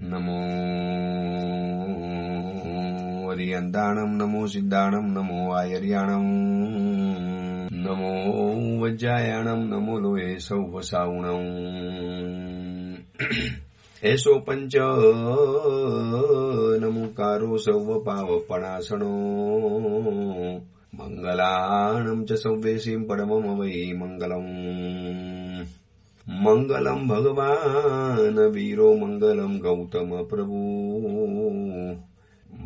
નમો વરિયંતાણમ, નમો સિદ્ધાણમ, નમો આયર્યાણમ, નમો વજ્જાયાણમ, નમો લોહે સૌવસાવણમ. એસો પંચ નમુકારો સૌવ પાવપણાસણો, મંગલાણમ ચ સૌવેશીમ પરમમ વૈ મંગલમ. મંગલમ ભગવાન વીરો, મંગલમ ગૌતમ પ્રભુ,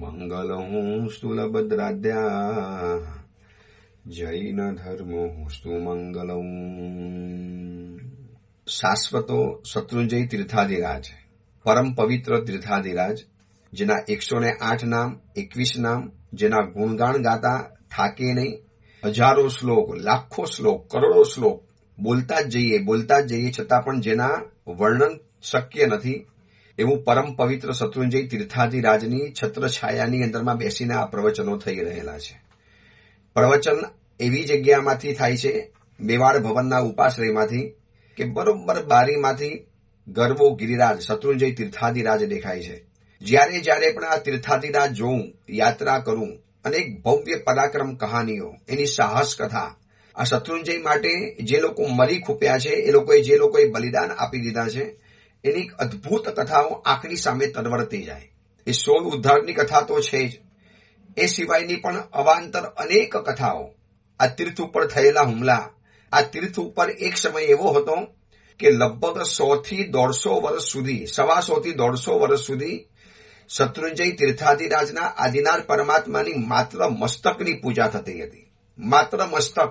મંગલમ સ્થૂલભદ્રાદ્યા, જૈન ધર્મોસ્તુ મંગલમ. શાશ્વતો શત્રુંજય તીર્થાધિરાજ, પરમ પવિત્ર તીર્થાધિરાજ, જેના 108 નામ, 21 નામ, જેના ગુણગાન ગાતા થાકે નહીં. હજારો શ્લોક, લાખો શ્લોક, કરોડો શ્લોક બોલતા જ જઈએ છતાં પણ જેના વર્ણન શક્ય નથી એવું પરમ પવિત્ર શત્રુંજય તીર્થાધિરાજની છત્રછાયાની અંદરમાં બેસીને આ પ્રવચનો થઈ રહેલા છે. પ્રવચન એવી જગ્યામાંથી થાય છે, મેવાડ ભવનના ઉપાશ્રયમાંથી, કે બરોબર બારીમાંથી ગરવો ગિરિરાજ શત્રુંજય તીર્થાધિરાજ દેખાય છે. જ્યારે પણ આ તીર્થાધિરાજ જોઉં, યાત્રા કરું, અનેક ભવ્ય પરાક્રમ કહાનીઓ, એની સાહસ કથા, આ શત્રુંજય માટે જે લોકો મરી ખૂપ્યા છે, એ લોકોએ જે લોકોએ બલિદાન આપી દીધા છે, એની અદભુત કથાઓ આંખની સામે તરવરતી જાય. એ 16 ઉદ્ધારની કથા તો છે જ, એ સિવાયની પણ અવાંતર અનેક કથાઓ. આ તીર્થ ઉપર થયેલા હુમલા, આ તીર્થ ઉપર એક સમય એવો હતો કે લગભગ 100 થી 150 વર્ષ સુધી, 125 થી 150 વર્ષ સુધી શત્રુંજય તીર્થાધિરાજના આદિનાર પરમાત્માની માત્ર મસ્તકની પૂજા થતી હતી. માત્ર મસ્તક.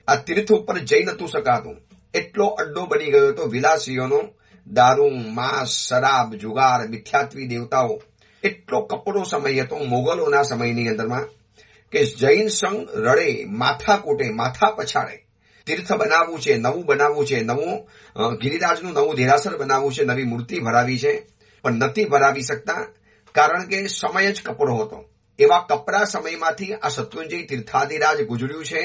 આ તીર્થ ઉપર જઈ નતું શકાતું, એટલો અડ્ડો બની ગયો હતો વિલાસીઓનો. દારૂ, માંસ, શરાબ, જુગાર, મિથ્યાત્વી દેવતાઓ, એટલો કપરો સમય હતો મોગલોના સમયની અંદરમાં કે જૈન સંઘ રડે, માથા કોટે, માથા પછાડે. તીર્થ બનાવવું છે, નવું બનાવવું છે, નવું ગિરિરાજનું નવું દેરાસર બનાવવું છે, નવી મૂર્તિ ભરાવી છે, પણ નથી ભરાવી શકતા, કારણ કે સમય જ કપરો હતો. એવા કપરા સમયમાંથી આ શત્રુંજય તીર્થાધિરાજ ગુજર્યું છે,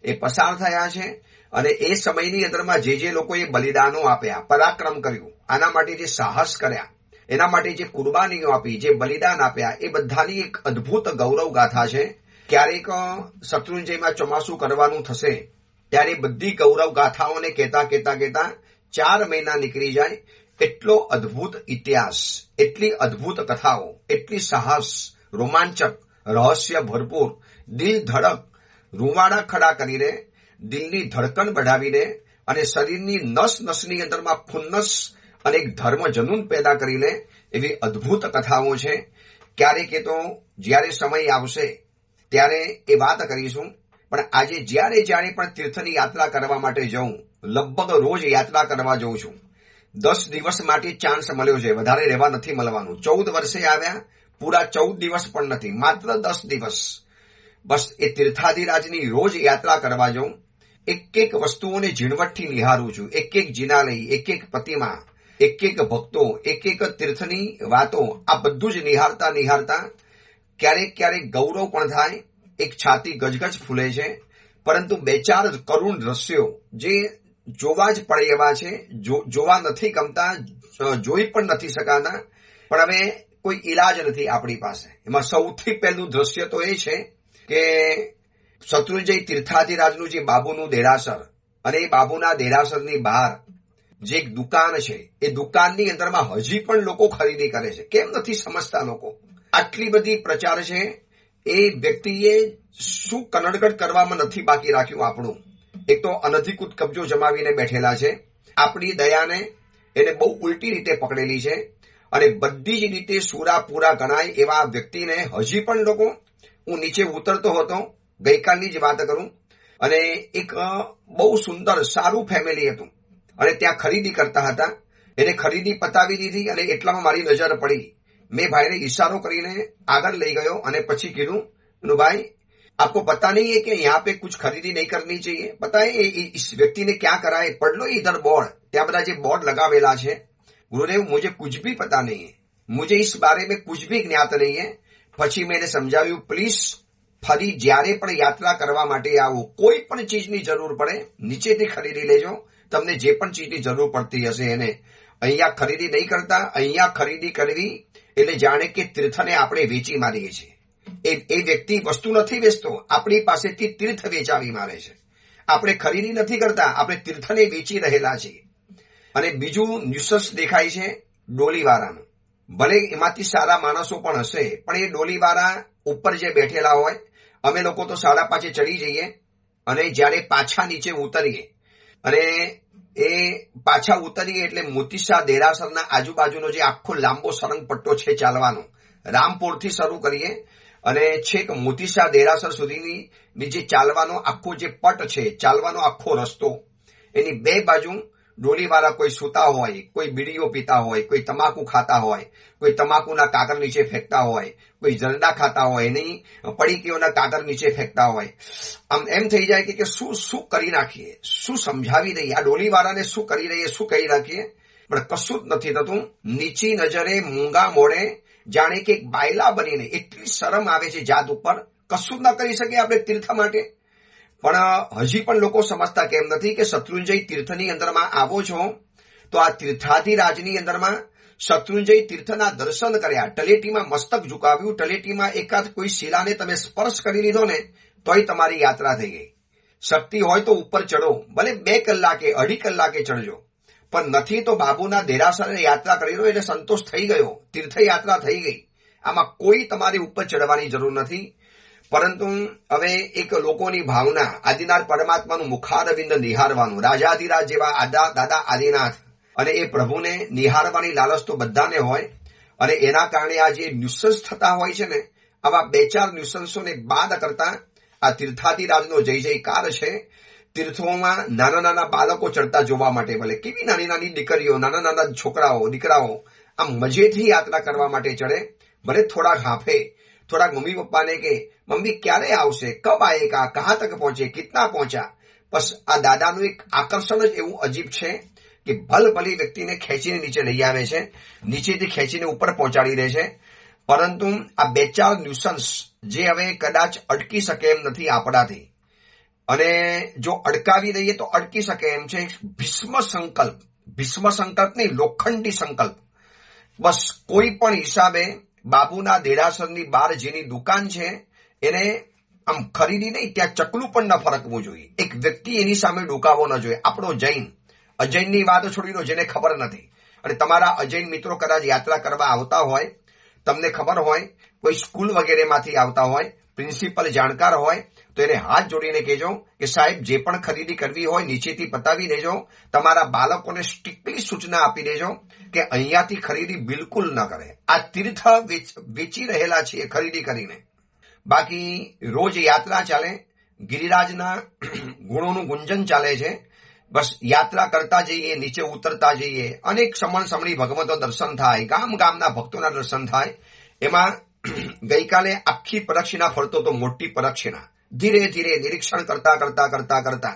એ પસાર થયા છે. અને એ સમયની અંદરમાં જે લોકોએ બલિદાનો આપ્યા, પરાક્રમ કર્યું, આના માટે જે સાહસ કર્યા, એના માટે જે કુરબાનીઓ આપી, જે બલિદાન આપ્યા, એ બધાની એક અદભુત ગૌરવ ગાથા છે. ક્યારેક શત્રુંજયમાં ચોમાસું કરવાનું થશે ત્યારે બધી ગૌરવ ગાથાઓને કહેતા 4 મહિના નીકળી જાય. એટલો અદભુત ઇતિહાસ, એટલી અદભુત કથાઓ, એટલી સાહસ, રોમાંચક, રહસ્ય ભરપૂર, દિલ ધડક, રૂવાડા ખડા કરીને, દિલની ધડકન बढ़ાવીને અને શરીરની નસની અંદરમાં ખુન્નસ અને એક ધર્મ જનૂન પેદા કરીને એવી અદભુત કથાઓ છે. ક્યારેક એ તો જ્યારે સમય આવશે ત્યારે એ વાત કરીશું. પણ આજે જ્યારે પણ તીર્થની યાત્રા કરવા માટે જાઉં, લગભગ રોજ યાત્રા કરવા જાઉં છું. 10 દિવસ માટે ચાન્સ મળ્યો છે, વધારે રહેવા નથી મળવાનું. 14 વર્ષે આવ્યા, પૂરા 14 દિવસ પણ નથી, માત્ર 10 દિવસ. બસ એ તીર્થાધિરાજની રોજ યાત્રા કરવા જાઉં. એક વસ્તુઓને ઝીણવટથી નિહારું છું. એક જિનાલય, એક પ્રતિમા, એક ભક્તો, એક તીર્થની વાતો, આ બધું જ નિહારતા ક્યારેક ગૌરવ પણ થાય, એક છાતી ગજગજ ફૂલે છે. પરંતુ 2-4 કરુણ દ્રશ્યો જે જોવા જ પડે એવા છે, જોવા નથી ગમતા, જોઈ પણ નથી શકાતા, પણ હવે કોઈ ઈલાજ નથી આપણી પાસે. એમાં સૌથી પહેલું દ્રશ્ય તો એ છે કે શત્રુંજય તીર્થાધિરાજનું જે બાબુનું દેરાસર, અને એ બાબુના દેરાસરની બહાર જે એક દુકાન છે, એ દુકાનની અંદરમાં હજી પણ લોકો ખરીદી કરે છે. કેમ નથી સમજતા લોકો? આટલી બધી પ્રચાર છે. એ વ્યક્તિએ શું કનડગડ કરવામાં નથી બાકી રાખ્યું આપણું. એક તો અનધિકૃત કબજો જમાવીને બેઠેલા છે. આપણી દયાને એને બહુ ઉલટી રીતે પકડેલી છે, અને બધી જ રીતે સુરાપુરા ગણાય એવા વ્યક્તિને હજી પણ લોકો, હું નીચે ઉતરતો હતો, ગઈકાલની જ વાત કરું, અને એક બહુ સુંદર સારું ફેમિલી હતું, અને ત્યાં ખરીદી કરતા હતા. એને ખરીદી પતાવી દીધી, અને એટલામાં મારી નજર પડી. મેં ભાઈને ઇશારો કરીને આગળ લઈ ગયો, અને પછી કીધું, ભાઈ आपको पता नहीं है कि यहाँ पे कुछ खरीदी नहीं करनी चाहिए? पता है इस व्यक्ति ने क्या करा है? पढ़ लो इधर बोर्ड, ત્યાં બધા જે બોર્ડ લગાવેલા છે. ગુરુદેવ मुझे कुछ भी पता नहीं है, मुझे इस बारे में कुछ भी ज्ञात नहीं है. પછી મેં એને સમજાવ્યું, પ્લીઝ ફરી જ્યારે પણ યાત્રા કરવા માટે આવો, કોઈ પણ ચીજની જરૂર પડે નીચેથી ખરીદી લેજો. તમને જે પણ ચીજની જરૂર પડતી હશે એને અહીંયા ખરીદી નહીં કરતા. અહીંયા ખરીદી કરવી એટલે જાણે કે તીર્થને આપણે વેચી મારીએ છીએ. એ વ્યક્તિ વસ્તુ નથી વેચતો, આપણી પાસેથી તીર્થ વેચાવી મારે છે. આપણે ખરીદી નથી કરતા, આપણે તીર્થને વેચી રહેલા છીએ. અને બીજું ન્યુસન્સ દેખાય છે ડોલીવાળાનું. ભલે એમાંથી સારા માણસો પણ હશે, પણ એ ડોલીવાળા ઉપર જે બેઠેલા હોય, અમે લોકો તો 5:30 ચડી જઈએ અને જ્યારે પાછા નીચે ઉતરીએ અને એ પાછા ઉતરીએ એટલે મોતીસા દેરાસરના આજુબાજુનો જે આખો લાંબો સરંગ પટ્ટો છે ચાલવાનો, રામપુરથી શરૂ કરીએ અને છેક મોતીસા દેરાસર સુધીની જે ચાલવાનો આખો જે પટ છે, ચાલવાનો આખો રસ્તો, એની બે બાજુ ડોલીવાળા કોઈ સૂતા હોય, કોઈ બીડીઓ પીતા હોય, કોઈ તમાકુ ખાતા હોય, કોઈ તમાકુના કાગળ નીચે ફેંકતા હોય, કોઈ જરદા ખાતા હોય, એની પડીકીઓના કાગળ નીચે ફેંકતા હોય. આમ એમ થઈ જાય કે શું કરી નાખીએ, શું સમજાવી દઈએ, આ ડોલીવાળાને શું કરી દઈએ, શું કહી નાખીએ, પણ કશું જ નથી થતું. નીચી નજરે મૂંગા મોડે જાણે કે બાયલા બનીને એટલી શરમ આવે છે જાત ઉપર, કશું જ ન કરી શકીએ આપણે તીર્થ માટે. પણ હજી પણ લોકો સમજતા કેમ નથી કે શત્રુંજય તીર્થની અંદરમાં આવો છો તો આ તીર્થાધિરાજની અંદરમાં શત્રુંજય તીર્થના દર્શન કર્યા, તલેટીમાં મસ્તક ઝુકાવ્યું, તલેટીમાં એકાદ કોઈ શિલાને તમે સ્પર્શ કરી લીધો ને તોય તમારી યાત્રા થઈ ગઈ. શક્તિ હોય તો ઉપર ચડો, ભલે 2 કલાકે 2.5 કલાકે ચડજો, પણ નથી તો બાબુના દેરાસરે યાત્રા કરી લો એટલે સંતોષ થઈ ગયો, તીર્થયાત્રા થઈ ગઈ. આમાં કોઈ તમારી ઉપર ચડવાની જરૂર નથી. પરંતુ હવે એક લોકોની ભાવના, આદિનાથ પરમાત્માનું મુખારવિંદ નિહારવાનું, રાજાધિરાજ જેવા દાદા આદિનાથ અને એ પ્રભુને નિહારવાની લાલચ તો બધાને હોય. અને એના કારણે આ જે ન્યુસન્સ થતા હોય છે ને, આવા 2-4 ન્યુસન્સોને બાદ કરતા આ તીર્થાધિરાજનો જય જયકાર છે. તીર્થોમાં નાના નાના બાળકો ચડતા જોવા માટે મળે. કેવી નાની નાની દીકરીઓ, નાના નાના છોકરાઓ, દીકરાઓ આમ મજેથી યાત્રા કરવા માટે ચડે. ભલે થોડાક હાંફે, થોડાક મમ્મી પપ્પાને કે મમ્મી ક્યારે આવશે, કબ આયેગા, કહા તક પહોંચે, કિતના પહોંચા. બસ આ દાદાનું એક આકર્ષણ જ એવું અજીબ છે કે ભલી વ્યક્તિને ખેંચીને નીચે લઈ આવે છે, નીચેથી ખેંચીને ઉપર પહોંચાડી દે છે. પરંતુ આ 2-4 ન્યુસન્સ જે હવે કદાચ અટકી શકે એમ નથી આપણાથી, અને જો અટકાવી દઈએ તો અટકી શકે એમ છે. ભીષ્મ સંકલ્પ નહીં, લોખંડી સંકલ્પ. બસ કોઈ પણ હિસાબે બાબુના દેરાસરની બહાર જેની દુકાન છે એને આમ ખરીદી નહીં, ત્યાં ચકલું પણ ન ફરકવું જોઈએ. એક વ્યક્તિ એની સામે ડોકાવો ન જોઈએ. આપણો જૈન, અજૈનની વાત છોડી દો જેને ખબર નથી. અને તમારા અજૈન મિત્રો કદાચ યાત્રા કરવા આવતા હોય, તમને ખબર હોય, કોઈ સ્કૂલ વગેરેમાંથી આવતા હોય, પ્રિન્સિપલ જાણકાર હોય, તો એને હાથ જોડીને કહેજો કે સાહેબ જે પણ ખરીદી કરવી હોય નીચેથી પતાવી દેજો. તમારા બાળકોને સ્ટ્રિક્ટલી સૂચના આપી દેજો કે અહીંયાથી ખરીદી બિલકુલ ન કરે. આ તીર્થ વેચી રહેલા છીએ ખરીદી કરીને. બાકી રોજ યાત્રા ચાલે, ગિરિરાજના ગુણોનું ગુંજન ચાલે છે. બસ યાત્રા કરતા જઈએ, નીચે ઉતરતા જઈએ, અનેક સમણી ભગવતો દર્શન થાય, ગામના ભક્તોના દર્શન થાય. એમાં ગઈકાલે આખી પ્રદક્ષિણા ફરતો તો, મોટી પ્રદક્ષિણા, ધીરે ધીરે નિરીક્ષણ કરતા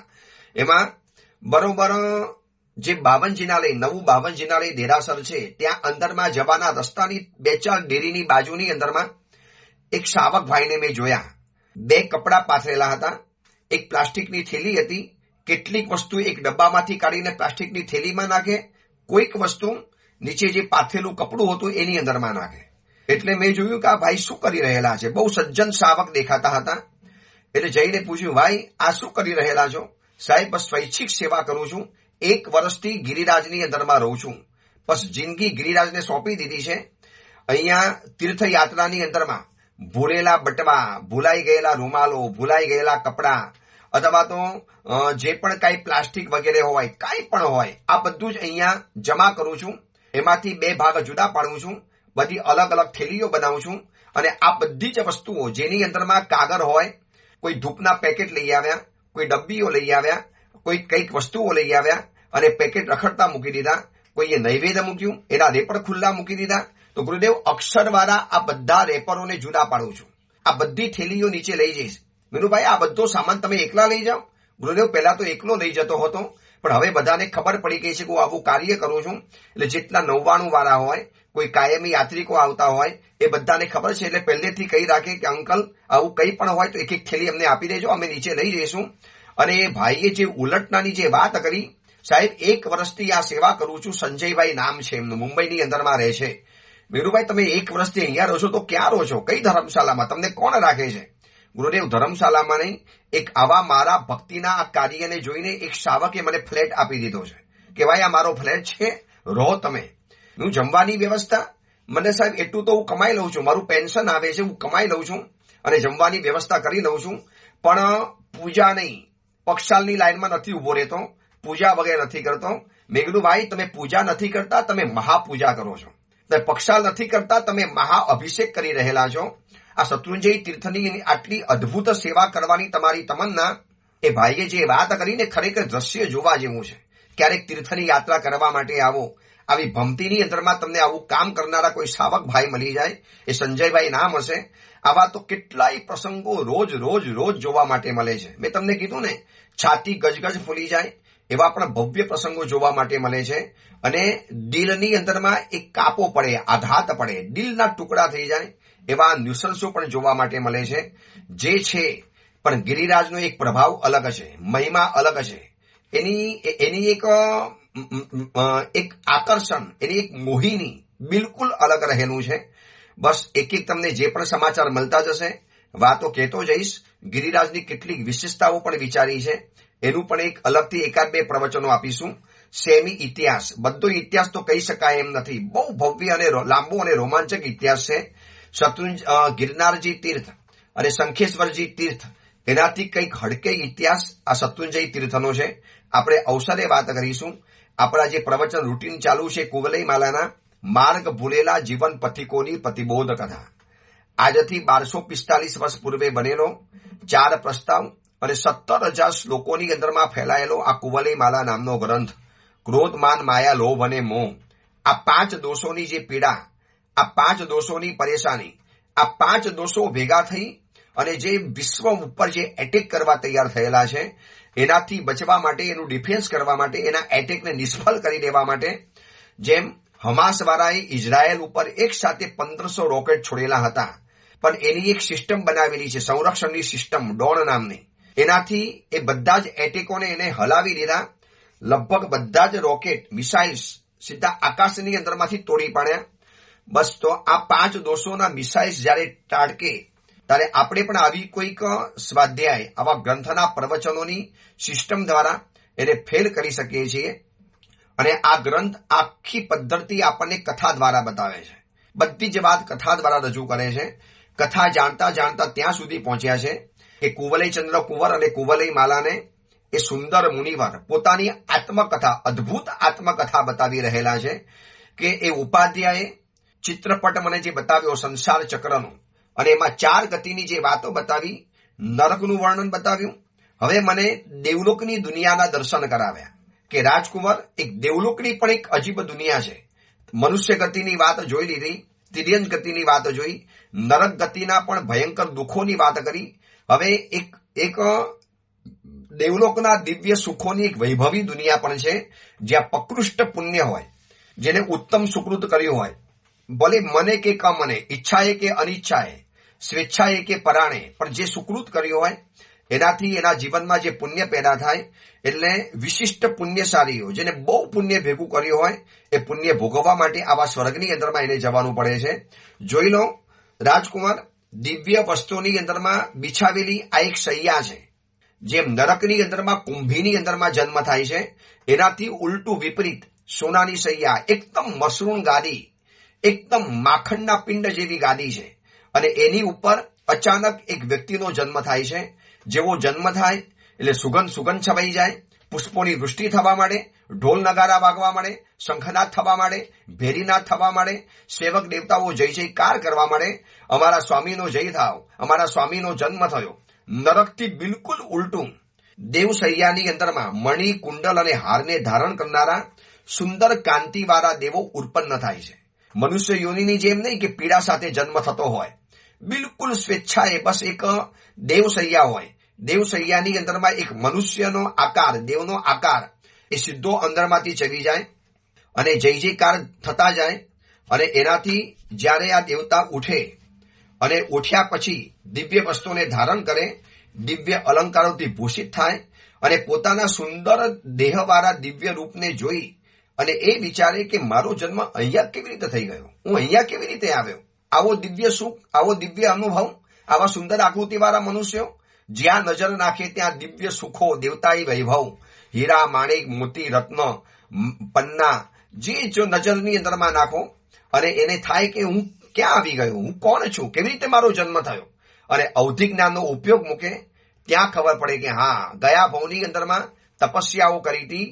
એમાં બરોબર જે 52 જિનાલય, નવું 52 જિનાલય દેરાસર છે, ત્યાં અંદરમાં જવાના રસ્તાની 2-4 ડેરીની બાજુની અંદરમાં એક શાવક ભાઈને મેં જોયા. 2 કપડા પાથરેલા હતા, એક પ્લાસ્ટિકની થેલી હતી. કેટલીક વસ્તુ એક ડબ્બામાંથી કાઢીને પ્લાસ્ટિકની થેલીમાં નાખે, કોઈક વસ્તુ નીચે જે પાથરેલું કપડું હતું એની અંદરમાં નાખે. એટલે મેં જોયું કે આ ભાઈ શું કરી રહેલા છે. બહુ સજ્જન શાવક દેખાતા હતા. એટલે જઈને પૂછ્યું, ભાઈ આ શું કરી રહેલા છો? સાહેબ બસ સ્વૈચ્છિક સેવા કરું છું, 1 વર્ષથી ગિરિરાજની અંદરમાં રહું છું, બસ જિંદગી ગિરિરાજને સોંપી દીધી છે. અહીંયા તીર્થયાત્રાની અંદરમાં ભૂલેલા બટવા, ભૂલાઈ ગયેલા રૂમાલો, ભૂલાઈ ગયેલા કપડા, અથવા તો જે પણ કાંઈ પ્લાસ્ટિક વગેરે હોય, કાંઈ પણ હોય, આ બધું જ અહીંયા જમા કરું છું. એમાંથી 2 ભાગ જુદા પાડું છું, બધી અલગ અલગ થેલીઓ બનાવું છું. અને આ બધી જ વસ્તુઓ જેની અંદરમાં કાગળ હોય, કોઈ ધૂપના પેકેટ લઈ આવ્યા, કોઈ ડબ્બીઓ લઈ આવ્યા, કોઈ કંઈક વસ્તુઓ લઈ આવ્યા અને પેકેટ રખડતા મૂકી દીધા. કોઈએ નૈવેદ્ય મૂક્યું, એના રેપર ખુલ્લા મૂકી દીધા. તો ગુરુદેવ અક્ષરવાળા આ બધા રેપરોને જુદા પાડું છું. આ બધી થેલીઓ નીચે લઈ જઈશ. મીનુભાઈ આ બધો સામાન તમે એકલા લઈ જાઓ? ગુરુદેવ પહેલા તો એકલો લઈ જતો હતો, પણ હવે બધાને ખબર પડી ગઈ છે કે હું આવું કાર્ય કરું છું. એટલે જેટલા 99 વાળા હોય, કોઈ કાયમી યાત્રિકો આવતા હોય, એ બધાને ખબર છે. એટલે પહેલેથી કહી રાખે કે અંકલ આવું કંઈ પણ હોય તો એક થેલી અમને આપી દેજો, અમે નીચે લઈ જઈશું. અને એ ભાઈએ જે ઉલટનાની જે વાત કરી, સાહેબ 1 વર્ષથી આ સેવા કરું છું, સંજયભાઈ નામ છે એમનું, મુંબઈની અંદરમાં રહે છે. મેરુભાઈ તમે 1 વર્ષથી અહીંયા રહો છો તો ક્યાં રહો છો, કઈ ધર્મશાળામાં, તમને કોણ રાખે છે? ગુરુદેવ ધર્મશાળામાં નહીં, એક આવા મારા ભક્તિના આ કાર્યને જોઈને એક શાવકે મને ફ્લેટ આપી દીધો છે કે ભાઈ આ મારો ફ્લેટ છે, રહો તમે. હું જમવાની વ્યવસ્થા, મને સાહેબ એટલું તો હું કમાઈ લઉં છું, મારું પેન્શન આવે છે, હું કમાઈ લઉં છું અને જમવાની વ્યવસ્થા કરી લઉં છું, પણ પૂજા નહીં, પક્ષાલની લાઈનમાં નથી ઉભો રહેતો, પૂજા વગેરે નથી કરતો. મેં કીધું ભાઈ તમે પૂજા નથી કરતા, તમે મહાપૂજા કરો છો, તમે પક્ષાલ નથી કરતા, તમે મહા અભિષેક કરી રહેલા છો. આ શત્રુંજય તીર્થની આટલી અદ્ભુત સેવા કરવાની તમારી તમન્ના, એ ભાઈએ જે વાત કરીને ખરેખર દ્રશ્ય જોવા જેવું છે. ક્યારેક તીર્થની યાત્રા કરવા માટે આવો, આવી ભમતીની અંદરમાં તમને આવું કામ કરનારા કોઈ શાવક ભાઈ મળી જાય, એ સંજયભાઈ નામ હશે. આવા તો કેટલાય પ્રસંગો રોજ રોજ રોજ જોવા માટે મળે છે. મેં તમને કીધું ને, છાતી ગજગજ ફૂલી જાય એવા પણ ભવ્ય પ્રસંગો જોવા માટે મળે છે. અને દિલની અંદરમાં એક કાપો પડે, આઘાત પડે, દિલના ટુકડા થઈ જાય એવા ન્યુસન્સો પણ જોવા માટે મળે છે. જે છે પણ ગિરિરાજનો એક પ્રભાવ અલગ હશે, મહિમા અલગ હશે, એની એક આકર્ષણ, એની એક મોહિની બિલકુલ અલગ રહેલું છે. બસ એક એક તમને જે પણ સમાચાર મળતા જશે, વાતો કહેતો જઈશ. ગિરિરાજની કેટલીક વિશેષતાઓ પણ વિચારી છે, એનું પણ એક અલગથી 1-2 પ્રવચનો આપીશું. સેમી ઇતિહાસ, બધો ઇતિહાસ તો કહી શકાય એમ નથી, બહુ ભવ્ય અને લાંબો અને રોમાંચક ઇતિહાસ છે. ગિરનારજી તીર્થ અને શંખેશ્વરજી તીર્થ, એનાથી કંઈક હડકે ઇતિહાસ આ શત્રુંજય તીર્થનો છે. આપણે અવસરે વાત કરીશું. આપણા જે પ્રવચન રૂટીન ચાલુ છે કુવલઈ માલાના, માર્ગ ભૂલેલા જીવન પથિકોની પ્રતિબોધ કથા, આજથી 1245 વર્ષ પૂર્વે બનેલો 4 પ્રસ્તાવ અને 17,000 શ્લોકોની અંદરમાં ફેલાયેલો આ કુવલઈ માલા નામનો ગ્રંથ. ક્રોધ, માન, માયા, લોભ અને મોહ, આ 5 દોષોની જે પીડા, આ 5 દોષોની પરેશાની, આ 5 દોષો ભેગા થઈ અને જે વિશ્વ ઉપર જે એટેક કરવા તૈયાર થયેલા છે, એનાથી બચવા માટે, એનું ડિફેન્સ કરવા માટે, એના એટેકને નિષ્ફળ કરી દેવા માટે, જેમ હમાસવાળાએ ઇઝરાયલ ઉપર એક સાથે 1500 રોકેટ છોડેલા હતા, પણ એની એક સિસ્ટમ બનાવેલી છે, સંરક્ષણની સિસ્ટમ ડોન નામની. એનાથી એ બધા જ એટેકોને એને હલાવી દીધા. લગભગ બધા જ રોકેટ, મિસાઇલ્સ સીધા આકાશની અંદરમાંથી તોડી પાડ્યા. બસ તો આ 5 દોષોના મિસાઇલ્સ જયારે તાડકે, ત્યારે આપણે પણ આવી કોઈક સ્વાધ્યાય, આવા ગ્રંથના પ્રવચનોની સિસ્ટમ દ્વારા એને ફેલ કરી શકીએ છીએ. અને આ ગ્રંથ આખી પદ્ધતિ આપણને કથા દ્વારા બતાવે છે, બધી જ વાત કથા દ્વારા રજૂ કરે છે. કથા જાણતા જાણતા ત્યાં સુધી પહોંચ્યા છે કે કુવલઈચંદ્ર કુંવર અને કુવલઈ માલાને એ સુંદર મુનિવર પોતાની આત્મકથા, અદ્ભુત આત્મકથા બતાવી રહેલા છે. કે એ ઉપાધ્યાયે ચિત્રપટ મને જે બતાવ્યો સંસાર ચક્રનો, અને એમાં 4 ગતિની જે વાતો બતાવી, નરકનું વર્ણન બતાવ્યું. હવે મને દેવલોકની દુનિયાના દર્શન કરાવ્યા કે રાજકુંવર, એક દેવલોકની પણ એક અજીબ દુનિયા છે. મનુષ્ય ગતિની વાત જોઈ લીધી, તિર્યંજ ગતિની વાત જોઈ, નરક ગતિના પણ ભયંકર દુઃખોની વાત કરી. હવે એક દેવલોકના દિવ્ય સુખોની એક વૈભવી દુનિયા પણ છે, જ્યાં પ્રકૃષ્ટ પુણ્ય હોય, જેને ઉત્તમ સુકૃત કર્યું હોય, ભલે મને કે કમને, ઈચ્છાએ કે અનિચ્છાએ, સ્વેચ્છાએ કે પરાણે, પણ જે સુકૃત કર્યું હોય એનાથી એના જીવનમાં જે પુણ્ય પેદા થાય, એટલે વિશિષ્ટ પુણ્યશાળીઓ, જેને બહુ પુણ્ય ભેગું કર્યું હોય, એ પુણ્ય ભોગવવા માટે આવા સ્વર્ગની અંદરમાં એને જવાનું પડે છે. જોઈ લો રાજકુમાર, દિવ્ય વસ્તુની અંદરમાં બિછાવેલી આ એક શૈયા છે. જેમ નરકની અંદરમાં કુંભીની અંદરમાં જન્મ થાય છે, એનાથી ઉલટું વિપરીત સોનાની શૈયા, એકદમ મસરૂણ ગાદી, એકદમ માખણના પિંડ જેવી ગાદી છે. અને એની ઉપર અચાનક એક વ્યક્તિનો જન્મ થાય છે. જેવો જન્મ થાય એટલે સુગંધ છવાઈ જાય, પુષ્પોની વૃષ્ટિ થવા માંડે, ઢોલ નગારા વાગવા માંડે, શંખનાદ થવા માંડે, ભેરીનાદ થવા માંડે, સેવક દેવતાઓ જય જયકાર કરવા માંડે, અમારા સ્વામીનો જય થાવ, અમારા સ્વામીનો જન્મ થયો. નરકથી બિલકુલ ઉલટું દેવશૈયાની અંદરમાં મણિ, કુંડલ અને હારને ધારણ કરનારા સુંદર કાંતિવાળા દેવો ઉત્પન્ન થાય છે. મનુષ્ય યોનિની જેમ નહીં કે પીડા સાથે જન્મ થતો હોય, બિલકુલ સ્વેચ્છાએ બસ એક દેવશૈયા હોય. દેવશૈયાની અંદરમાં એક મનુષ્યનો આકાર, દેવનો આકાર એ સીધો અંદરમાંથી ચડી જાય અને જય જયકાર થતા જાય. અને એનાથી જ્યારે આ દેવતા ઉઠે અને ઉઠ્યા પછી દિવ્ય વસ્તુને ધારણ કરે, દિવ્ય અલંકારોથી ભૂષિત થાય અને પોતાના સુંદર દેહવાળા દિવ્ય રૂપને જોઈ અને એ વિચારે કે મારો જન્મ અહીંયા કેવી રીતે થઈ ગયો, હું અહીંયા કેવી રીતે આવ્યો, આવો દિવ્ય સુખ, આવો દિવ્ય અનુભવ, આવા સુંદર આકૃતિવાળા મનુષ્યો, જ્યાં નજર નાખે ત્યાં દિવ્ય સુખો, દેવતાઈ વૈભવ, હીરા માણેક મોતી રત્ન પન્ના, જે જો નજરની અંદરમાં નાખો અને એને થાય કે હું ક્યાં આવી ગયો, હું કોણ છું, કેવી રીતે મારો જન્મ થયો, અને અવધિ જ્ઞાનનો ઉપયોગ મૂકે, ત્યાં ખબર પડે કે હા, ગયા ભવની અંદરમાં તપસ્યાઓ કરી હતી,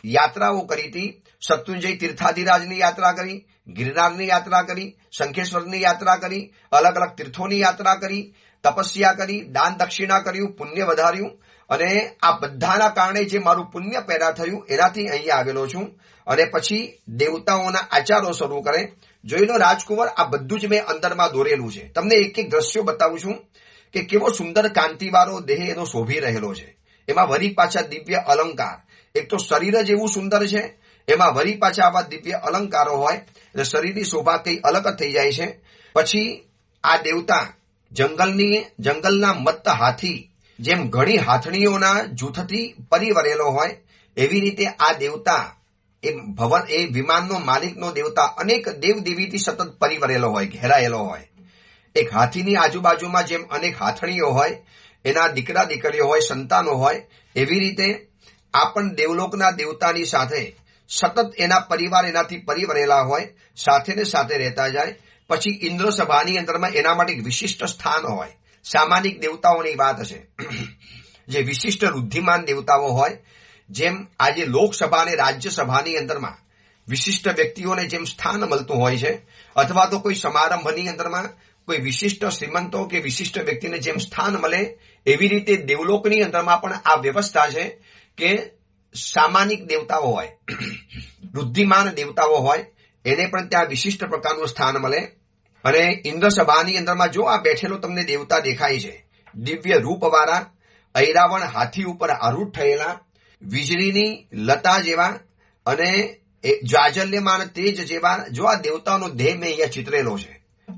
યાત્રાઓ કરી હતી, શત્રુંજય તીર્થાધિરાજની યાત્રા કરી, ગિરનારની યાત્રા કરી, શંખેશ્વરની યાત્રા કરી, અલગ અલગ તીર્થોની યાત્રા કરી, તપસ્યા કરી, દાન દક્ષિણા કર્યું, પુણ્ય વધાર્યું, અને આ બધાના કારણે જે મારું પુણ્ય પેદા થયું એનાથી અહીંયા આવેલો છું. અને પછી દેવતાઓના આચારો શરૂ કરે. જોઈ લો રાજકુંવર, આ બધું જ મેં અંદરમાં દોરેલું છે. તમને એક એક દ્રશ્યો બતાવું છું કે કેવો સુંદર કાંતિવાળો દેહ એનો શોભી રહેલો છે. એમાં વરી પાછા દિવ્ય અલંકાર, એક તો શરીર જ એવું સુંદર છે, એમાં વરી પાછા આવા દિવ્ય અલંકારો હોય એટલે શરીરની શોભા કઈ અલગ જ થઈ જાય છે. પછી આ દેવતા જંગલના મત્ત હાથી, જેમ ઘણી હાથણીઓના જૂથથી પરિવરેલો હોય એવી રીતે આ દેવતા એ વિમાનનો માલિકનો દેવતા અનેક દેવ દેવીથી સતત પરિવરેલો હોય, ઘેરાયેલો હોય. એક હાથીની આજુબાજુમાં જેમ અનેક હાથણીઓ હોય, એના દીકરા દીકરીઓ હોય, સંતાનો હોય, એવી રીતે આ પણ દેવલોકના દેવતાની સાથે સતત એના પરિવાર એનાથી પરિવરેલા હોય, સાથે ને સાથે રહેતા જાય. પછી ઇન્દ્ર સભાની અંદરમાં એના માટે એક વિશિષ્ટ સ્થાન હોય. સામાનિક દેવતાઓની વાત છે, જે વિશિષ્ટ રુદ્ધિમાન દેવતાઓ હોય, જેમ આજે લોકસભા અને રાજ્યસભાની અંદરમાં વિશિષ્ટ વ્યક્તિઓને જેમ સ્થાન મળતું હોય છે, અથવા તો કોઈ સમારંભની અંદરમાં કોઈ વિશિષ્ટ શ્રીમંતો કે વિશિષ્ટ વ્યક્તિને જેમ સ્થાન મળે, એવી રીતે દેવલોકની અંદરમાં પણ આ વ્યવસ્થા છે કે સામાનિક દેવતાઓ હોય, રુદ્ધિમાન દેવતાઓ હોય, એને પણ ત્યાં વિશિષ્ટ પ્રકારનું સ્થાન મળે. અને ઇન્દ્ર સભાની અંદરમાં જો આ બેઠેલો તમને દેવતા દેખાય છે, દિવ્ય રૂપવાળા, ઐરાવણ હાથી ઉપર આરૂઢ થયેલા, વીજળીની લતા જેવા અને જાજલ્યમાન તેજ જેવા, જો આ દેવતાનો દેહ મેં અહીંયા ચિતરેલો છે,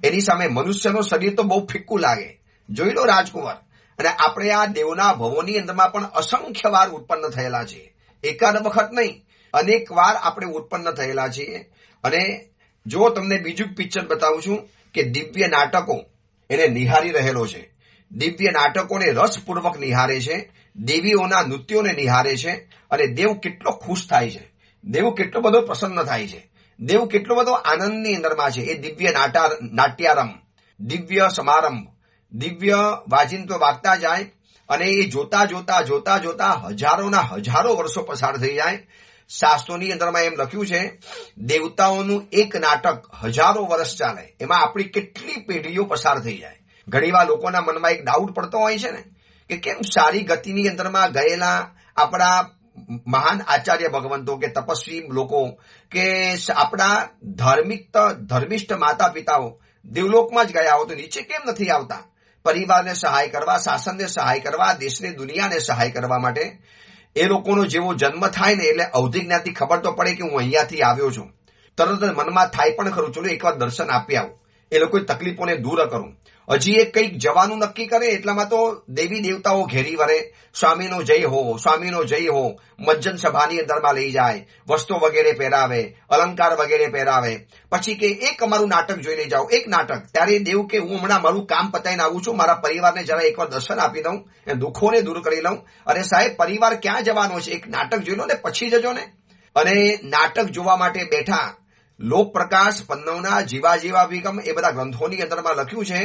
એની સામે મનુષ્યનો શરીર તો બહુ ફિક્કું લાગે. જોઈ લો રાજકુમાર, અને આપણે આ દેવના ભવોની અંદરમાં પણ અસંખ્ય વાર ઉત્પન્ન થયેલા છીએ. એકાદ વખત નહીં, અનેક વાર આપણે ઉત્પન્ન થયેલા છીએ. અને જો તમને બીજું પિક્ચર બતાવું છું કે દિવ્ય નાટકો એને નિહારી રહેલો છે, દિવ્ય નાટકોને રસપૂર્વક નિહારે છે, દેવીઓના નૃત્યોને નિહારે છે, અને દેવ કેટલો ખુશ થાય છે, દેવ કેટલો બધો પ્રસન્ન થાય છે, દેવ કેટલો બધો આનંદની અંદરમાં છે. એ દિવ્ય નાટ્યારંભ, દિવ્ય સમારંભ, દિવ્ય વાજિંત્રો વાગતા જાય, અને એ જોતા જોતા જોતા જોતા હજારોના હજારો વર્ષો પસાર થઈ જાય. શાસ્ત્રોની અંદરમાં એમ લખ્યું છે, દેવતાઓનું એક નાટક હજારો વર્ષ ચાલે, એમાં આપણી કેટલી પેઢીઓ પસાર થઈ જાય. ઘણીવાર લોકોના મનમાં એક ડાઉટ પડતો હોય છે ને, કે કેમ સારી ગતિની અંદરમાં ગયેલા આપણા મહાન આચાર્ય ભગવંતો કે તપસ્વી લોકો કે આપણા ધર્મિષ્ઠ માતા પિતાઓ દેવલોકમાં જ ગયા હો તો નીચે કેમ નથી આવતા પરિવારને સહાય કરવા, શાસનને સહાય કરવા, દેશને દુનિયાને સહાય કરવા માટે? એ લોકોનો જેવો જન્મ થાય ને એટલે અવધિ જ્ઞાતિ ખબર તો પડે કે હું અહીંયાથી આવ્યો છું. તરત જ મનમાં થાય પણ ખરું, ચલો એકવાર દર્શન આપી આવું, એ લોકોની તકલીફોને દૂર કરું. હજી એક કંઈક જવાનું નક્કી કરે એટલામાં તો દેવી દેવતાઓ ઘેરી વરે, સ્વામીનો જય હો, સ્વામીનો જય હો, મજ્જન સભાની અંદરમાં લઈ જાય, વસ્ત્રો વગેરે પહેરાવે, અલંકાર વગેરે પહેરાવે. પછી કે એક અમારું નાટક જોઈ લઈ જાઓ, એક નાટક. ત્યારે દેવ કે હું હમણાં મારું કામ પતાવીને આવું છું, મારા પરિવારને જરા એકવાર દર્શન આપી દઉં, એ દુઃખોને દૂર કરી લઉં. અરે સાહેબ, પરિવાર ક્યાં જવાનો છે, એક નાટક જોઈ લો ને પછી જજો ને. અને નાટક જોવા માટે બેઠા. લોકપ્રકાશ, પન્નવના, જીવાજીવાભિગમ, એ બધા ગ્રંથોની અંદરમાં લખ્યું છે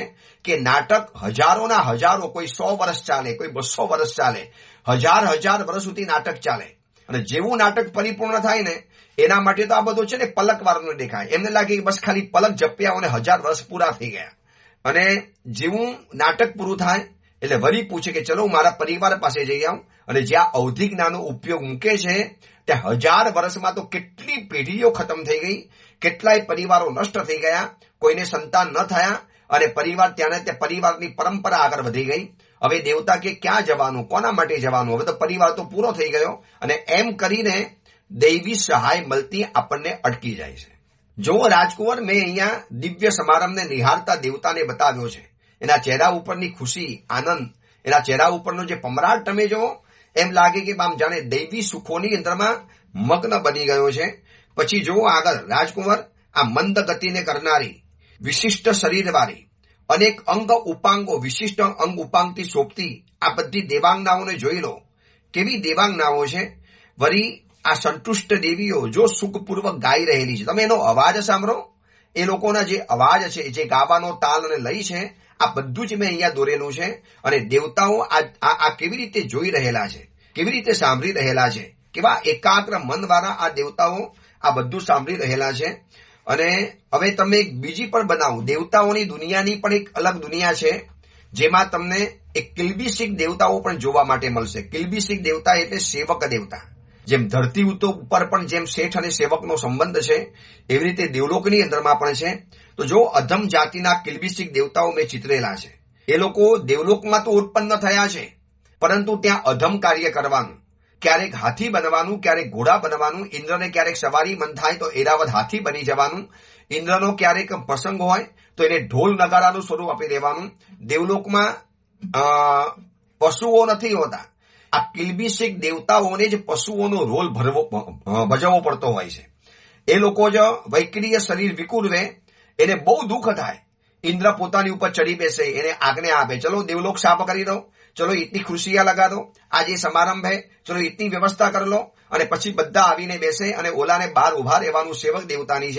કે નાટક હજારોના હજારો, કોઈ 100 વર્ષ ચાલે, કોઈ 200 વર્ષ ચાલે, હજાર વર્ષ સુધી નાટક ચાલે. અને જેવું નાટક પરિપૂર્ણ થાય ને એના માટે તો આ બધું છે ને પલકવારનું દેખાય. એમને લાગે કે બસ ખાલી પલક જપ્યા અને 1000 વર્ષ પૂરા થઈ ગયા. અને જેવું નાટક પૂરું થાય એટલે વળી પૂછે કે ચલો હું મારા પરિવાર પાસે જઈ આવું. અને જ્યાં અવધિ જ્ઞાનનો ઉપયોગ મૂકે છે ત્યાં 1000 વર્ષમાં તો કેટલી પેઢીઓ ખતમ થઈ ગઈ, કેટલાય પરિવારો નષ્ટ થઈ ગયા, કોઈને સંતાન ન થયા, અને પરિવાર ત્યાં પરિવારની પરંપરા આગળ વધી ગઈ. હવે દેવતા કે ક્યાં જવાનું, કોના માટે જવાનું, હવે તો પરિવાર તો પૂરો થઈ ગયો. અને એમ કરીને દૈવી સહાય મળતી આપણને અટકી જાય છે. જો રાજકુંવર, મેં અહીંયા દિવ્ય સમારંભને નિહાળતા દેવતાને બતાવ્યો છે. એના ચહેરા ઉપરની ખુશી, આનંદ, એના ચહેરા ઉપરનો જે પમરાટ તમે જો, એમ લાગે કે આમ જાણે દૈવી સુખોની અંદરમાં મગ્ન બની ગયો છે. પછી જુઓ આગળ, રાજકુંવર, આ મંદ ગતિને કરનારી, વિશિષ્ટ શરીરવાળી, અનેક અંગ ઉપાંગો, વિશિષ્ટ અંગ ઉપાંગથી શોભતી આ બધી દેવાંગનાઓને જોઈ લો. કેવી દેવાંગનાઓ છે. વળી આ સંતુષ્ટ દેવીઓ જો સુખપૂર્વક ગાઈ રહેલી છે. તમે એનો અવાજ સાંભળો, એ લોકોના જે અવાજ છે, જે ગાવાનો તાલ અને લય છે, આ બધું જ મેં અહીંયા દોરેલું છે. અને દેવતાઓ આ કેવી રીતે જોઈ રહેલા છે, કેવી રીતે સાંભળી રહેલા છે, કેવા એકાગ્ર મનવાળા આ દેવતાઓ આ બધું સાંભળી રહેલા છે. અને હવે તમે એક બીજી પણ બનાવો, દેવતાઓની દુનિયાની પણ એક અલગ દુનિયા છે, જેમાં તમને એક કિલ્બિશિક દેવતાઓ પણ જોવા માટે મળશે. કિલ્બિશિક દેવતા એટલે સેવક દેવતા. જેમ ધરતી ઉપર પણ જેમ શેઠ અને સેવકનો સંબંધ છે, એવી રીતે દેવલોકની અંદરમાં પણ છે. તો જો અધમ જાતિના કિલ્બિશિક દેવતાઓ મેં ચિતરેલા છે. એ લોકો દેવલોકમાં તો ઉત્પન્ન થયા છે, પરંતુ ત્યાં અધમ કાર્ય કરવાનું, ક્યારેક હાથી બનવાનું, ક્યારેક ઘોડા બનવાનું. ઇન્દ્રને ક્યારેક સવારી મન થાય તો એરાવત હાથી બની જવાનું. ઇન્દ્રનો ક્યારેક પ્રસંગ હોય તો એને ઢોલ નગારાનું સ્વરૂપ આપી દેવાનું. દેવલોકમાં પશુઓ નથી હોતા. આ કિલ્બિશિક દેવતાઓને જ પશુઓનો રોલ ભજવવો પડતો હોય છે. એ લોકો જ વૈક્રિય શરીર વિકુરવે, એને બહુ દુઃખ થાય. ઇન્દ્ર પોતાની ઉપર ચડી બેસે, એને આજ્ઞા આપે, ચલો દેવલોક સાફ કરી દો, ચલો ઇતની ખુશિયા લગા દો, આજે સમારંભ હે, ચલો ઇતની વ્યવસ્થા કરી લો. અને પછી બધા આવીને બેસે અને ઓલાને બહાર ઉભા રહેવાનું સેવક દેવતાની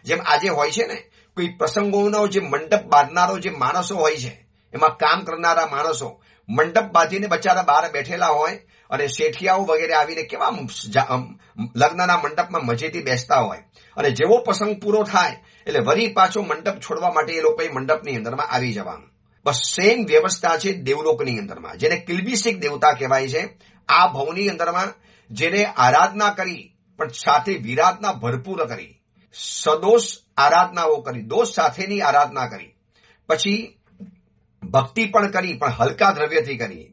જેમ આજે હોય છે ને, કોઈ પ્રસંગોનો જે મંડપ બાંધનારો જે માણસો હોય છે, એમાં કામ કરનારા માણસો મંડપ બાંધીને બચારા બહાર બેઠેલા હોય, અને શેઠિયાઓ વગેરે આવીને કેવા લગ્નના મંડપમાં મજેથી બેસતા હોય. અને જેવો પ્રસંગ પૂરો થાય એટલે વળી પાછો મંડપ છોડવા માટે એ લોકોએ મંડપની અંદરમાં આવી જવાનું. બસ સેમ વ્યવસ્થા છે દેવલોકની અંદરમાં, જેને કિલ્બિશિક દેવતા કહેવાય છે. આ ભવની અંદરમાં જેને આરાધના કરી, પણ સાથે વિરાધના ભરપૂર કરી, સદોષ આરાધનાઓ કરી, દોષ સાથેની આરાધના કરી, પછી ભક્તિ પણ કરી, પણ હલકા દ્રવ્યથી કરી,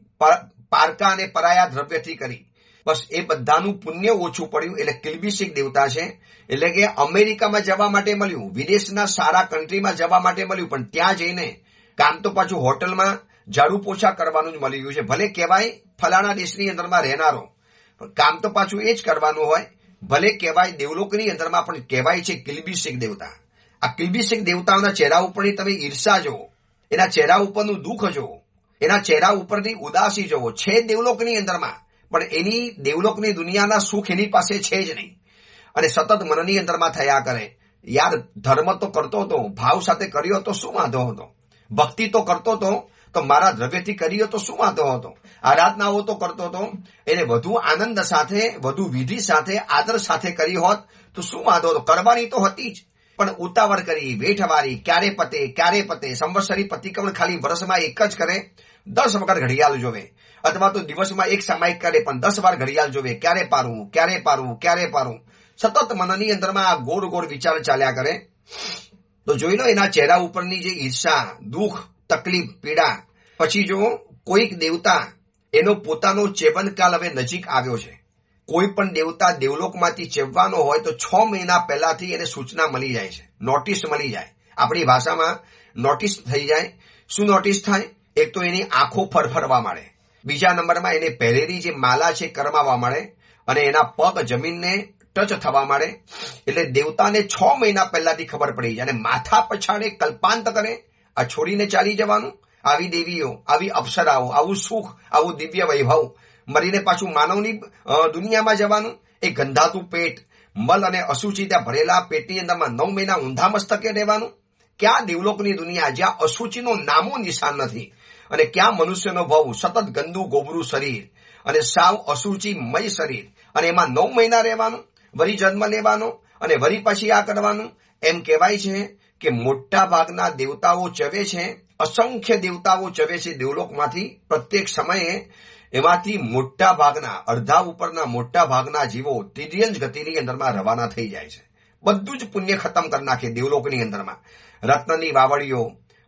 પારકા અને પરાયા દ્રવ્યથી કરી. બસ એ બધાનું પુણ્ય ઓછું પડ્યું એટલે કિલ્બિશિક દેવતા છે. એટલે કે અમેરિકામાં જવા માટે મળ્યું, વિદેશના સારા કન્ટ્રીમાં જવા માટે મળ્યું, પણ ત્યાં જઈને કામ તો પાછું હોટલમાં ઝાડુ પોછા કરવાનું જ મળી ગયું છે. ભલે કહેવાય ફલાણા દેશની અંદરમાં રહેનારો, પણ કામ તો પાછું એ જ કરવાનું હોય. ભલે કહેવાય દેવલોકની અંદરમાં પણ કહેવાય છે કિલ્બિશિક દેવતા. આ કિલ્બિશિક દેવતાઓના ચહેરા ઉપરની તમે ઈર્ષા જુઓ, એના ચહેરા ઉપરનું દુઃખ જુઓ, એના ચહેરા ઉપરની ઉદાસી જુઓ. છે દેવલોકની અંદરમાં, પણ એની દેવલોકની દુનિયાના સુખ એની પાસે છે જ નહીં. અને સતત મનની અંદરમાં થયા કરે, યાર ધર્મ તો કરતો હતો, ભાવ સાથે કર્યો તો શું વાંધો હતો, ભક્તિ તો કરતો હતો તો મારા દ્રવ્યથી કર્યો તો શું વાંધો હતો, આરાધનાઓ તો કરતો હતો, એને વધુ આનંદ સાથે, વધુ વિધિ સાથે, આદર સાથે કરી હોત તો શું વાંધો હતો. કરવાની તો હતી જ, પણ ઉતાવળ કરી, વેઠવારી, ક્યારે પતે. સંવત્સરી પતિક્રમણ ખાલી વર્ષમાં એક જ કરે, 10 વખત ઘડિયાળ જોવે, અથવા તો દિવસમાં એક સામાયિક કરે, પણ 10 વાર ઘડિયાળ જોવે, ક્યારે પારું. સતત મનની અંદરમાં આ ગોળ ગોળ વિચાર ચાલ્યા કરે. તો જોઈ લો એના ચહેરા ઉપરની જે ઈર્ષા, દુઃખ, તકલીફ, પીડા. પછી જો કોઈક દેવતા, એનો પોતાનો ચેવનકાલ હવે નજીક આવ્યો છે. કોઈ પણ દેવતા દેવલોકમાંથી ચેવવાનો હોય તો 6 મહિના પહેલાથી એને સૂચના મળી જાય છે, નોટિસ મળી જાય. આપણી ભાષામાં નોટિસ થઈ જાય. શું નોટિસ થાય? એક તો એની આંખો ફરફરવા માંડે, બીજા નંબરમાં એને પહેરેલી જે માલા છે કરમાવા માંડે, અને એના પગ જમીનને ટચ થવા માંડે. એટલે દેવતાને 6 મહિના પહેલાથી ખબર પડી જાય, અને માથા પછાડે કલ્પાંત કરે, આ છોડીને ચાલી જવાનું. આવી દેવીઓ, આવી અપ્સરાઓ, આવું સુખ, આવું દિવ્ય વૈભવ, મરીને પાછું માનવની દુનિયામાં જવાનું. એ ગંધાતું પેટ, મલ અને અશુચિ ત્યાં ભરેલા પેટની અંદરમાં 9 મહિના ઊંધા મસ્તકે રહેવાનું. ક્યાં દેવલોકની દુનિયા જ્યાં અશુચિનો નામો નિશાન નથી, અને ક્યાં મનુષ્યનો ભવ, સતત ગંદુ ગોબરું શરીર અને સાવ અશુચિમય શરીર, અને એમાં 9 મહિના રહેવાનું, વળી જન્મ લેવાનો, અને વળી પછી આ કરવાનું. એમ કહેવાય છે કે મોટા ભાગના દેવતાઓ ચવે છે, અસંખ્ય દેવતાઓ ચવે છે દેવલોકમાંથી. પ્રત્યેક સમયે એમાંથી મોટા ભાગના, અડધા ઉપરના મોટા ભાગના જીવો તિર્યંજ ગતિની અંદરમાં રવાના થઈ જાય છે. બધું જ પુણ્ય ખતમ કરી નાખે દેવલોકની અંદરમાં. રત્નની વાવડીઓ,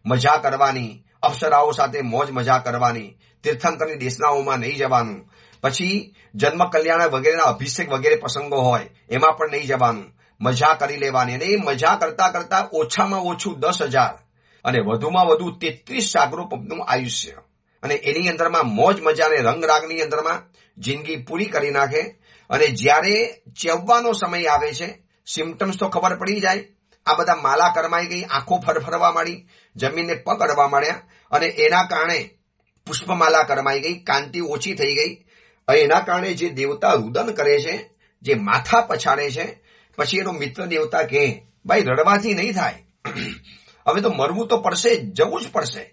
મજા કરવાની, અપ્સરાઓ સાથે મોજ મજા કરવાની, તીર્થંકરની દેશનાઓમાં નહીં જવાનું. પછી જન્મ કલ્યાણ વગેરેના અભિષેક વગેરે પ્રસંગો હોય એમાં પણ નહીં જવાનું, મજા કરી લેવાની. અને એ મજા કરતા કરતા ઓછામાં ઓછું 10,000 અને વધુમાં વધુ 33 સાગરો પંપનું આયુષ્ય. અને એની અંદરમાં મોજ મજા અને રંગ રાગની અંદરમાં જિંદગી પૂરી કરી નાખે. અને જ્યારે ચેવવાનો સમય આવે છે, સિમ્ટમ્સ તો ખબર પડી જાય, આ બધા માલા કરમાઈ ગઈ, આંખો ફરફરવા માંડી, જમીનને પગ અડવા માંડ્યા, અને એના કારણે પુષ્પમાલા કરમાઈ ગઈ, કાંતિ ઓછી થઈ ગઈ. એના કારણે જે દેવતા રુદન કરે છે, જે માથા પછાડે છે, પછી એનો મિત્ર દેવતા કહે, ભાઈ રડવાથી નહીં થાય, હવે તો મરવું તો પડશે, જવું જ પડશે.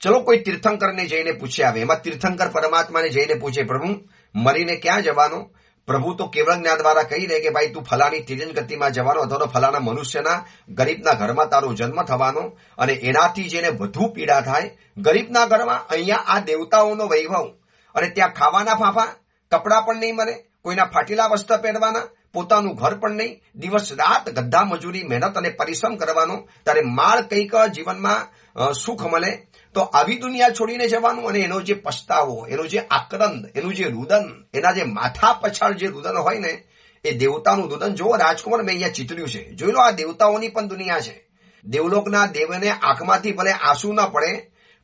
ચલો કોઈ તીર્થંકરને જઈને પૂછે આવે. એમાં તીર્થંકર પરમાત્માને જઈને પૂછે, પ્રભુ મરીને ક્યાં જવાનો? પ્રભુ તો કેવળ જ્ઞાન દ્વારા કહી દે કે ભાઈ તું ફલાની તિર્યન ગતિમાં જવાનો, અથવા તો ફલાના મનુષ્યના ગરીબના ઘરમાં તારો જન્મ થવાનો. અને એનાથી જેને વધુ પીડા થાય, ગરીબના ઘરમાં અહીંયા આ દેવતાઓનો વૈભવ, અને ત્યાં ખાવાના ફાંફા, કપડાં પણ નહીં મળે, કોઈના ફાટેલા વસ્ત્ર પહેરવાના, પોતાનું ઘર પણ નહીં, દિવસ રાત ગધા મજૂરી, મહેનત અને પરિશ્રમ કરવાનો, ત્યારે માળ કંઈક જીવનમાં સુખ મળે. તો આવી દુનિયા છોડીને જવાનું, અને એનો જે પસ્તાવો, એનો જે આક્રંદ, એનું જે રુદન, એના જે માથા પછાડ જે રુદન હોય ને, એ દેવતાનું રુદન. જો રાજકુમાર મેં અહીંયા ચિતર્યું છે, જોઈ લો, આ દેવતાઓની પણ દુનિયા છે. દેવલોકના દેવને આંખમાંથી ભલે આંસુ ન પડે,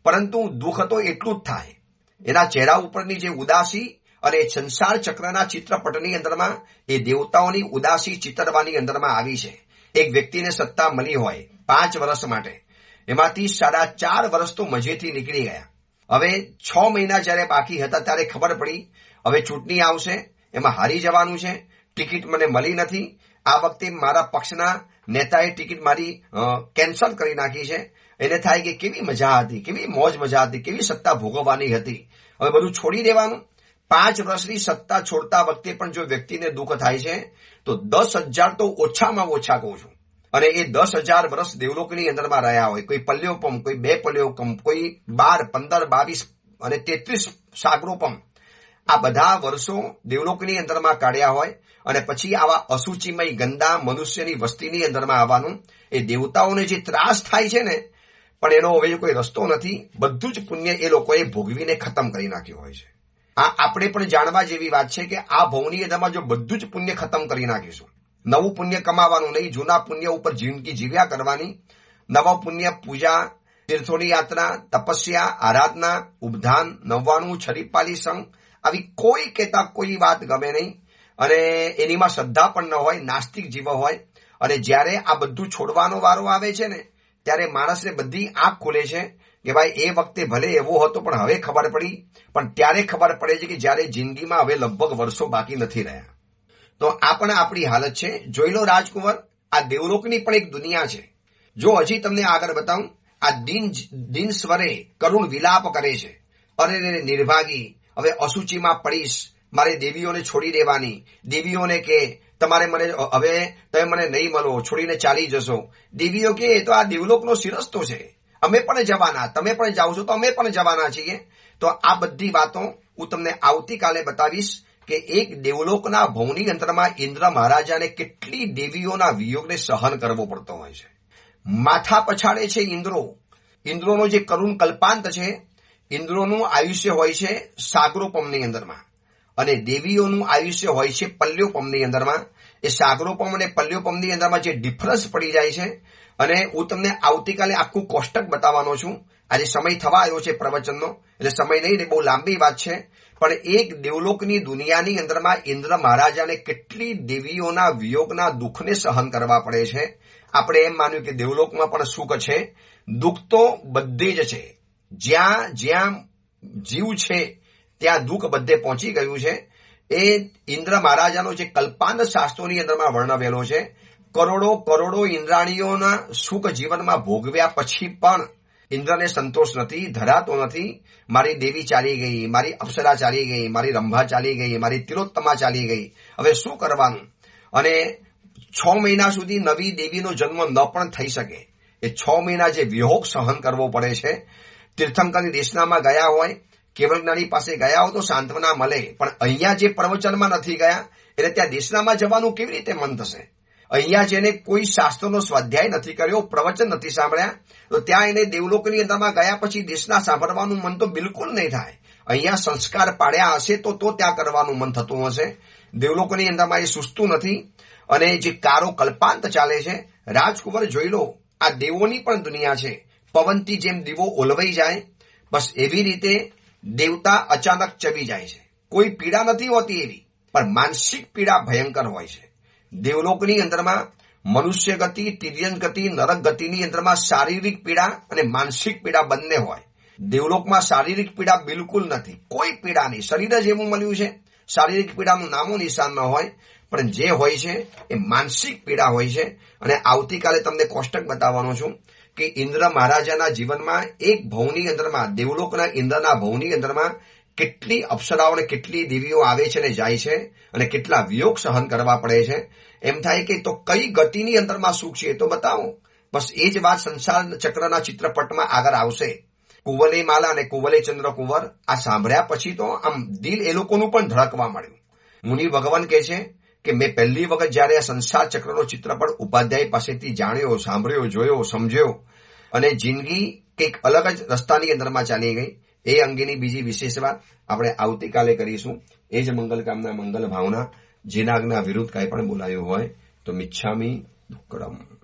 પરંતુ દુઃખ તો એટલું જ થાય. એના ચહેરા ઉપરની જે ઉદાસી અને સંસાર ચક્રના ચિત્રપટની અંદરમાં એ દેવતાઓની ઉદાસી ચિતરવાની અંદરમાં આવી છે. એક વ્યક્તિને સત્તા મળી હોય 5 વર્ષ માટે, એમાંથી 4.5 વર્ષ તો મજેથી નીકળી ગયા. હવે 6 મહિના જયારે બાકી હતા ત્યારે ખબર પડી હવે ચૂંટણી આવશે, એમાં હારી જવાનું છે, ટિકિટ મને મળી નથી. આ વખતે મારા પક્ષના નેતાએ ટિકિટ મારી કેન્સલ કરી નાખી છે. એને થાય કે કેવી મજા હતી, કેવી મોજ મજા હતી, કેવી સત્તા ભોગવવાની હતી, હવે બધું છોડી દેવાનું. 5 વર્ષની સત્તા છોડતા વખતે પણ જો વ્યક્તિને દુઃખ થાય છે તો 10,000 તો ઓછામાં ઓછા કહું છું. અને એ 10,000 વર્ષ દેવલોકની અંદરમાં રહ્યા હોય, કોઈ પલ્યોપમ, કોઈ 2 પલ્યોપમ, કોઈ 12, 15, 22 અને 33 સાગરોપમ, આ બધા વર્ષો દેવલોકની અંદરમાં કાઢ્યા હોય, અને પછી આવા અસુચિમય ગંદા મનુષ્યની વસ્તીની અંદરમાં આવવાનું. એ દેવતાઓને જે ત્રાસ થાય છે ને, પણ એનો હવે કોઈ રસ્તો નથી. બધું જ પુણ્ય એ લોકોએ ભોગવીને ખતમ કરી નાખ્યું હોય છે. આ આપણે પણ જાણવા જેવી વાત છે કે આ ભવની અંદરમાં જો બધું જ પુણ્ય ખતમ કરી નાખીશું, નવું પુણ્ય કમાવાનું નહીં, જૂના પુણ્ય ઉપર જિંદગી જીવ્યા કરવાની. નવા પુણ્ય પૂજા, તીર્થોની યાત્રા, તપસ્યા, આરાધના, ઉપધાન, 99 છરીપાલી સંગ, આવી કોઈ કહેતા કોઈ વાત ગમે નહીં. અને એનીમાં શ્રદ્ધા પણ ન હોય, નાસ્તિક જીવ હોય. અને જ્યારે આ બધું છોડવાનો વારો આવે છે ને, ત્યારે માણસને બધી આંખ ખુલે છે કે ભાઈ એ વખતે ભલે એવો હતો, પણ હવે ખબર પડી. પણ ત્યારે ખબર પડે છે કે જ્યારે જિંદગીમાં હવે લગભગ વર્ષો બાકી નથી રહ્યા. તો આ પણ આપણી હાલત છે. જોઈ લો રાજકુમાર, આ દેવલોકની પણ એક દુનિયા છે. જો હજી તમને આગળ બતાવું, આ દિન સ્વરે કરુણ વિલાપ કરે છે, અરે નિર્ભાગી, હવે અસુચિમાં પડીશ, મારે દેવીઓને છોડી દેવાની. દેવીઓને કે તમારે મને હવે તમે મને નહીં મળો, છોડીને ચાલી જશો. દેવીઓ કે એ તો આ દેવલોકનો શિરસ્તો છે, અમે પણ જવાના, તમે પણ જાઓ છો તો અમે પણ જવાના છીએ. તો આ બધી વાતો હું તમને આવતીકાલે બતાવીશ કે એક દેવલોકના ભવની અંતરમાં ઇન્દ્ર મહારાજાને કેટલી દેવીઓના વિયોગને સહન કરવો પડતો હોય છે. માથા પછાડે છે ઇન્દ્રો. ઇન્દ્રોનો જે કરુણ કલ્પાંત છે, ઇન્દ્રોનું આયુષ્ય હોય છે સાગરોપમની અંદરમાં, અને દેવીઓનું આયુષ્ય હોય છે પલ્યોપમની અંદરમાં. એ સાગરોપમ અને પલ્યોપમની અંદરમાં જે ડિફરન્સ પડી જાય છે, અને હું તમને આવતીકાલે આખું કોષ્ટક બતાવવાનો છું. આજે સમય થવા આવ્યો છે પ્રવચનનો, એટલે સમય નહીં, બહુ લાંબી વાત છે. પણ એક દેવલોકની દુનિયાની અંદરમાં ઇન્દ્ર મહારાજાને કેટલી દેવીઓના વિયોગના દુઃખને સહન કરવા પડે છે. આપણે એમ માન્યું કે દેવલોકમાં પણ સુખ છે, દુઃખ તો બધે જ છે. જ્યાં જ્યાં જીવ છે ત્યાં દુઃખ બધે પહોંચી ગયું છે. એ ઇન્દ્ર મહારાજાનો જે કલ્પાંત શાસ્ત્રોની અંદરમાં વર્ણવેલો છે, કરોડો ઇન્દ્રાણીઓના સુખ જીવનમાં ભોગવ્યા પછી પણ ઇન્દ્રને સંતોષ નથી, ધરાતો નથી. મારી દેવી ચાલી ગઈ, મારી અપ્સરા ચાલી ગઈ, મારી રંભા ચાલી ગઈ, મારી તિલોત્તમા ચાલી ગઈ, હવે શું કરવાનું? અને 6 મહિના સુધી નવી દેવીનો જન્મ ન પણ થઈ શકે. એ 6 મહિના જે વિયોગ સહન કરવો પડે છે. તીર્થંકરની દેશનામાં ગયા હોય, કેવળ જ્ઞાની પાસે ગયા હોય તો સાંત્વના મળે, પણ અહીંયા જે પ્રવચનમાં નથી ગયા, એટલે ત્યાં દેશનામાં જવાનું કેવી રીતે મન થશે? અહીંયા જેને કોઈ શાસ્ત્રનો સ્વાધ્યાય નથી કર્યો, પ્રવચન નથી સાંભળ્યા, તો ત્યાં એને દેવલોકની અંદરમાં ગયા પછી દેશના સાંભળવાનું મન તો બિલકુલ નહીં થાય. અહીંયા સંસ્કાર પાડ્યા હશે તો ત્યાં કરવાનું મન થતું હશે. દેવલોકની અંદરમાં એ સુસ્તું નથી, અને જે કારો કલ્પાંત ચાલે છે. રાજકુમાર જોઈ લો, આ દેવોની પણ દુનિયા છે. પવનથી જેમ દીવો ઓલવાઈ જાય, બસ એવી રીતે દેવતા અચાનક ચવી જાય છે. કોઈ પીડા નથી હોતી એવી, પણ માનસિક પીડા ભયંકર હોય છે. દેવલોકની અંદરમાં મનુષ્ય ગતિ, તિર્યન ગતિ, નરક ગતિની અંદરમાં શારીરિક પીડા અને માનસિક પીડા બંને હોય. દેવલોકમાં શારીરિક પીડા બિલકુલ નથી, કોઈ પીડા નહીં. શરીર જ એવું મળ્યું છે, શારીરિક પીડાનું નામો નિશાન ન હોય, પણ જે હોય છે એ માનસિક પીડા હોય છે. અને આવતીકાલે તમને કોષ્ટક બતાવવાનો છું કે ઇન્દ્ર મહારાજાના જીવનમાં એક ભવની અંદરમાં, દેવલોકના ઇન્દ્રના ભવની અંદરમાં કેટલી અપ્સરાઓ અને કેટલી દેવીઓ આવે છે અને જાય છે, અને કેટલા વિયોગ સહન કરવા પડે છે. એમ થાય કે તો કઈ ગતિની અંદરમાં સુખ છે એ તો બતાવો. બસ એ જ વાત સંસાર ચક્રના ચિત્રપટમાં આગળ આવશે. કુંવલે માલા અને કુંવલે ચંદ્ર કુંવર આ સાંભળ્યા પછી તો આમ દિલ એ લોકોનું પણ ધડકવા મળ્યું. મુનિ ભગવાન કહે છે કે મેં પહેલી વખત જયારે આ સંસાર ચક્રનો ચિત્રપટ ઉપાધ્યાય પાસેથી જાણ્યો, સાંભળ્યો, જોયો, સમજ્યો અને જિંદગી કંઈક અલગ જ રસ્તાની અંદરમાં ચાલી ગઈ. એ અંગેની બીજી વિશેષ વાત આપણે આવતીકાલે કરીશું. એ જ મંગલ કામના, મંગલ ભાવના. જેના આજ્ઞા વિરુદ્ધ કાંઈ પણ બોલાયું હોય તો મિચ્છામિ દુક્કડમ.